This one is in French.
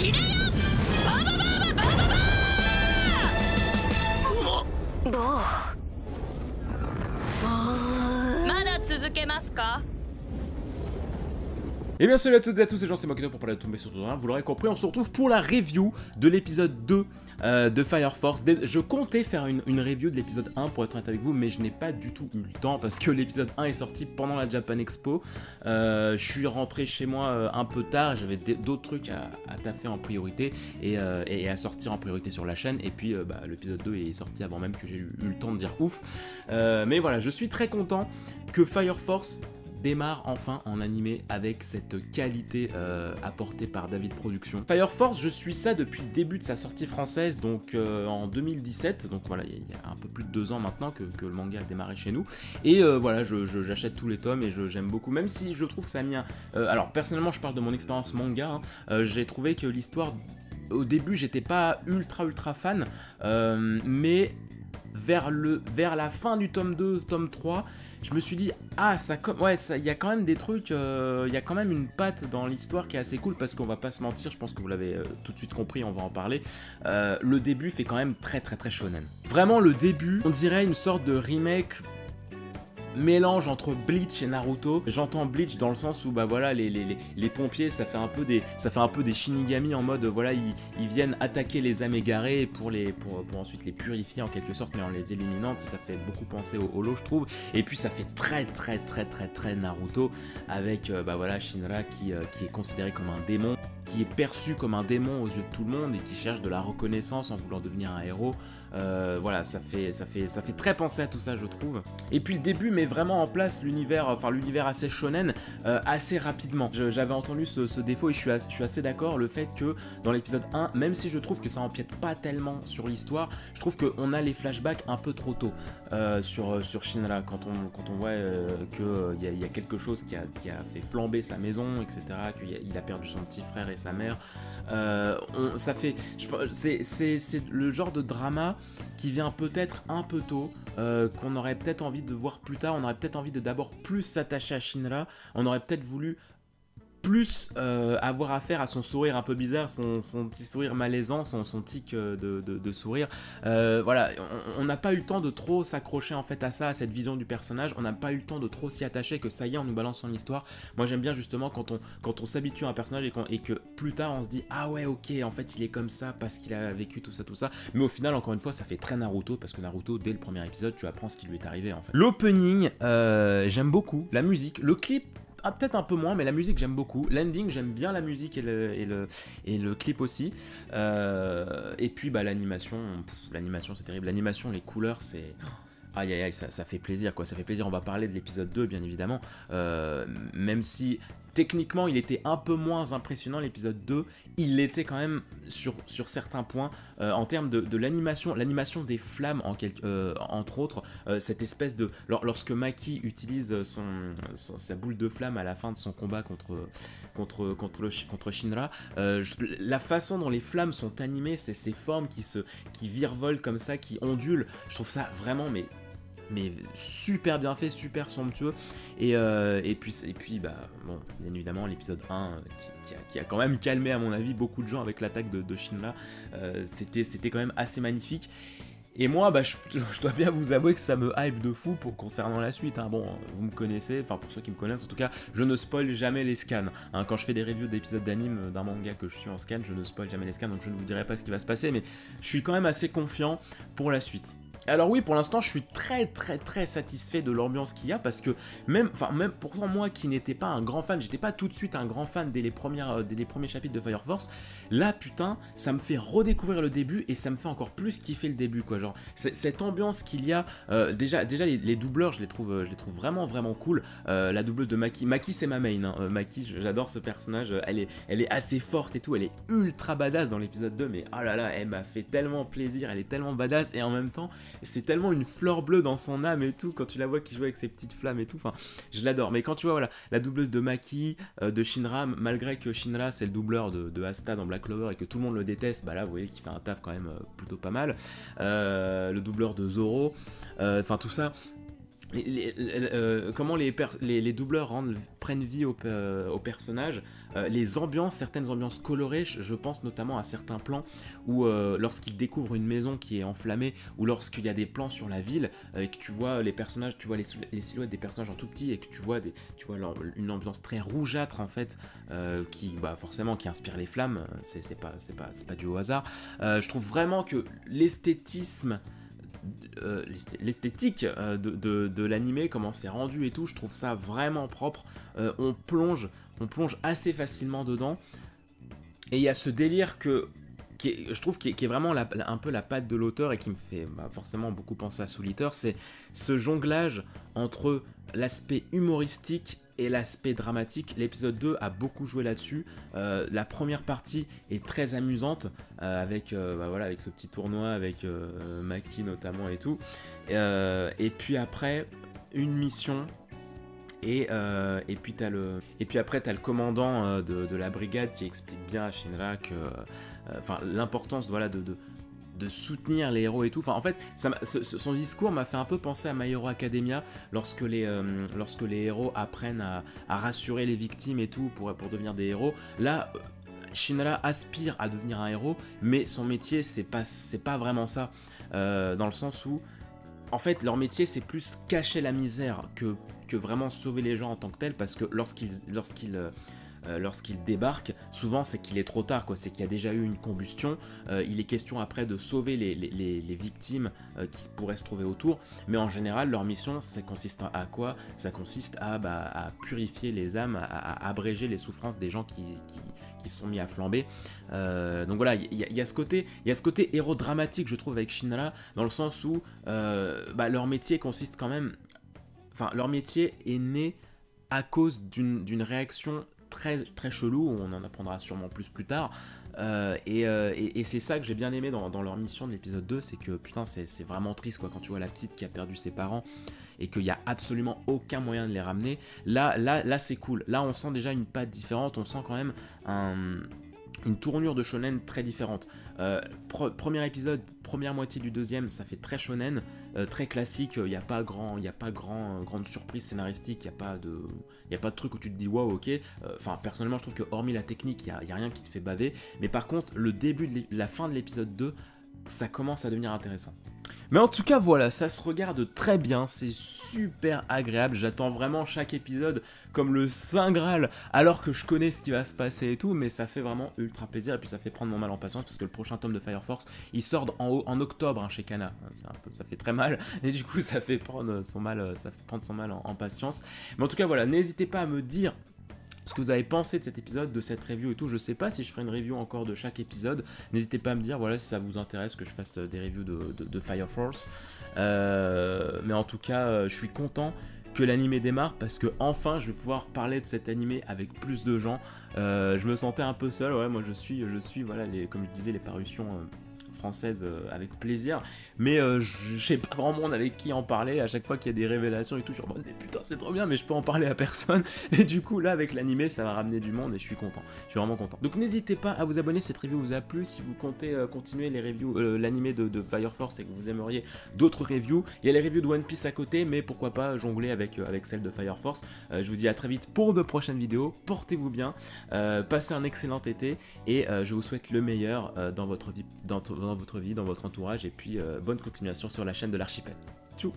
Et bien salut à toutes et à tous, c'est Jean, c'est Mokido pour parler de Tomber sur Tour. Vous l'aurez compris, on se retrouve pour la review de l'épisode 2 de Fire Force. Je comptais faire une review de l'épisode 1 pour être honnête avec vous, mais je n'ai pas du tout eu le temps parce que l'épisode 1 est sorti pendant la Japan Expo. Je suis rentré chez moi un peu tard, j'avais d'autres trucs à taffer en priorité et à sortir en priorité sur la chaîne. Et puis l'épisode 2 est sorti avant même que j'ai eu le temps de dire ouf. Mais voilà, je suis très content que Fire Force démarre enfin en animé avec cette qualité apportée par David Productions. Fire Force, je suis ça depuis le début de sa sortie française, donc en 2017, donc voilà, il y a un peu plus de 2 ans maintenant que le manga a démarré chez nous, et voilà, j'achète tous les tomes et j'aime beaucoup, même si je trouve que ça a mis un... alors personnellement, je parle de mon expérience manga, hein, j'ai trouvé que l'histoire, au début, j'étais pas ultra fan, mais vers la fin du tome 2, tome 3, je me suis dit, ah, il y a quand même des trucs, il y a quand même une patte dans l'histoire qui est assez cool, parce qu'on va pas se mentir, je pense que vous l'avez tout de suite compris, on va en parler, le début fait quand même très shonen. Vraiment, le début, on dirait une sorte de remake mélange entre Bleach et Naruto. J'entends Bleach dans le sens où bah voilà, les pompiers, ça fait un peu des Shinigami en mode voilà, ils viennent attaquer les âmes égarées pour ensuite les purifier en quelque sorte, mais en les éliminant. Ça fait beaucoup penser au Holo, je trouve. Et puis ça fait très Naruto avec bah voilà, Shinra qui est considéré comme un démon, qui est perçu comme un démon aux yeux de tout le monde et qui cherche de la reconnaissance en voulant devenir un héros. Voilà, ça fait très penser à tout ça, je trouve. Et puis le début met vraiment en place l'univers assez shonen assez rapidement. J'avais entendu ce défaut et je suis assez d'accord, le fait que dans l'épisode 1, même si je trouve que ça empiète pas tellement sur l'histoire, je trouve qu'on a les flashbacks un peu trop tôt sur Shinra, quand on voit qu'il y a quelque chose qui a fait flamber sa maison, etc., qu'il a perdu son petit frère et sa mère. C'est le genre de drama qui vient peut-être un peu tôt, qu'on aurait peut-être envie de voir plus tard. On aurait peut-être envie de d'abord plus s'attacher à Shinra, on aurait peut-être voulu plus avoir affaire à son sourire un peu bizarre, son petit sourire malaisant, son tic de sourire. Voilà, on n'a pas eu le temps de trop s'accrocher en fait à ça, à cette vision du personnage. On n'a pas eu le temps de trop s'y attacher, que ça y est, on nous balance son histoire. Moi j'aime bien justement quand on s'habitue à un personnage et que plus tard on se dit ah ouais, ok, en fait il est comme ça parce qu'il a vécu tout ça. Mais au final, encore une fois, ça fait très Naruto, parce que Naruto, dès le premier épisode, tu apprends ce qui lui est arrivé en fait. L'opening, j'aime beaucoup. La musique, le clip, peut-être un peu moins, mais la musique j'aime beaucoup. L'ending, j'aime bien la musique et le clip aussi. Et puis bah l'animation c'est terrible. L'animation, les couleurs, c'est... Aïe, ça fait plaisir quoi, ça fait plaisir. On va parler de l'épisode 2 bien évidemment, même si techniquement il était un peu moins impressionnant l'épisode 2, il l'était quand même sur certains points, en termes de l'animation des flammes entre autres, cette espèce de... Lorsque Maki utilise sa boule de flamme à la fin de son combat contre Shinra, la façon dont les flammes sont animées, c'est ces formes qui virevolent comme ça, qui ondulent, je trouve ça vraiment mais super bien fait, super somptueux. Et puis bah bon, bien évidemment l'épisode 1 qui a quand même calmé à mon avis beaucoup de gens avec l'attaque de Shinra, c'était quand même assez magnifique. Et moi, bah, je dois bien vous avouer que ça me hype de fou concernant la suite, hein. Bon, vous me connaissez, enfin pour ceux qui me connaissent en tout cas, je ne spoil jamais les scans, hein. Quand je fais des reviews d'épisodes d'anime d'un manga que je suis en scan, je ne spoil jamais les scans, donc je ne vous dirai pas ce qui va se passer, mais je suis quand même assez confiant pour la suite. Alors oui, pour l'instant, je suis très satisfait de l'ambiance qu'il y a, parce que même pourtant moi qui n'étais pas un grand fan, j'étais pas tout de suite un grand fan dès les premiers chapitres de Fire Force, là putain, ça me fait redécouvrir le début et ça me fait encore plus kiffer le début quoi, genre cette ambiance qu'il y a, déjà les doubleurs, je les trouve vraiment cool. La doubleuse de Maki c'est ma main, hein. Maki, j'adore ce personnage, elle est assez forte et tout, elle est ultra badass dans l'épisode 2, mais oh là là, elle m'a fait tellement plaisir, elle est tellement badass et en même temps c'est tellement une fleur bleue dans son âme et tout, quand tu la vois qui joue avec ses petites flammes et tout, enfin, je l'adore. Mais quand tu vois, voilà, la doubleuse de Maki, de Shinra, malgré que Shinra c'est le doubleur de Asta dans Black Clover et que tout le monde le déteste, bah là, vous voyez qu'il fait un taf quand même plutôt pas mal. Le doubleur de Zoro, enfin tout ça. comment les doubleurs prennent vie aux personnages, les ambiances, certaines ambiances colorées, je pense notamment à certains plans où lorsqu'ils découvrent une maison qui est enflammée, ou lorsqu'il y a des plans sur la ville, et que tu vois les personnages, tu vois les silhouettes des personnages en tout petit, et que tu vois une ambiance très rougeâtre en fait, qui forcément qui inspire les flammes, c'est pas du au hasard. Je trouve vraiment que l'esthétique de l'animé, comment c'est rendu et tout, je trouve ça vraiment propre. On plonge assez facilement dedans, et il y a ce délire je trouve qui est vraiment un peu la patte de l'auteur, et qui me fait forcément beaucoup penser à Soul Eater, c'est ce jonglage entre l'aspect humoristique et l'aspect dramatique. L'épisode 2 a beaucoup joué là-dessus. La première partie est très amusante, avec ce petit tournoi avec Maki notamment et tout. Et puis après, une mission. Et puis après t'as le commandant de la brigade qui explique bien à Shinra que l'importance de soutenir les héros et tout. En fait, son discours m'a fait un peu penser à My Hero Academia, lorsque les héros apprennent à rassurer les victimes et tout pour devenir des héros. Là, Shinra aspire à devenir un héros, mais son métier c'est pas vraiment ça, dans le sens où en fait leur métier c'est plus cacher la misère que vraiment sauver les gens en tant que tel, parce que lorsqu'ils débarquent, souvent c'est qu'il est trop tard, quoi. C'est qu'il y a déjà eu une combustion. Il est question après de sauver les victimes qui pourraient se trouver autour, mais en général leur mission ça consiste à quoi? Ça consiste à purifier les âmes, à abréger les souffrances des gens qui se sont mis à flamber. Donc voilà, il y a ce côté héros dramatique, je trouve, avec Shinra, dans le sens où leur métier consiste quand même... leur métier est né à cause d'une réaction très, très chelou, on en apprendra sûrement plus tard, et c'est ça que j'ai bien aimé dans leur mission de l'épisode 2, c'est que putain c'est vraiment triste, quoi, quand tu vois la petite qui a perdu ses parents et qu'il n'y a absolument aucun moyen de les ramener. Là c'est cool, là on sent déjà une patte différente, on sent quand même une tournure de shonen très différente. Premier épisode, première moitié du deuxième, ça fait très shonen, très classique. Il n'y a pas grande surprise scénaristique, il n'y a pas de truc où tu te dis waouh, ok. Personnellement je trouve que hormis la technique, il n'y a rien qui te fait baver, mais par contre le début la fin de l'épisode 2, ça commence à devenir intéressant. Mais en tout cas voilà, ça se regarde très bien, c'est super agréable, j'attends vraiment chaque épisode comme le Saint Graal, alors que je connais ce qui va se passer et tout, mais ça fait vraiment ultra plaisir, et puis ça fait prendre mon mal en patience, parce que le prochain tome de Fire Force, il sort en octobre chez Kana, ça fait très mal, et du coup ça fait prendre son mal, en patience. Mais en tout cas voilà, n'hésitez pas à me dire ce que vous avez pensé de cet épisode, de cette review et tout. Je sais pas si je ferai une review encore de chaque épisode. N'hésitez pas à me dire, voilà, si ça vous intéresse que je fasse des reviews de Fire Force. Mais en tout cas, je suis content que l'animé démarre, parce que enfin je vais pouvoir parler de cet animé avec plus de gens. Je me sentais un peu seul, ouais, moi je suis voilà, comme je disais, les parutions françaises avec plaisir, mais j'ai pas grand monde avec qui en parler. À chaque fois qu'il y a des révélations et tout, je suis en mode mais putain c'est trop bien, mais je peux en parler à personne, et du coup là avec l'animé ça va ramener du monde, et je suis content, je suis vraiment content. Donc n'hésitez pas à vous abonner si cette review vous a plu, si vous comptez continuer les reviews, l'animé de Fire Force, et que vous aimeriez d'autres reviews. Il y a les reviews de One Piece à côté, mais pourquoi pas jongler avec celle de Fire Force. Je vous dis à très vite pour de prochaines vidéos, portez-vous bien, passez un excellent été, et je vous souhaite le meilleur dans votre vie, dans votre entourage, et puis bonne continuation sur la chaîne de l'Archipel. Tchou.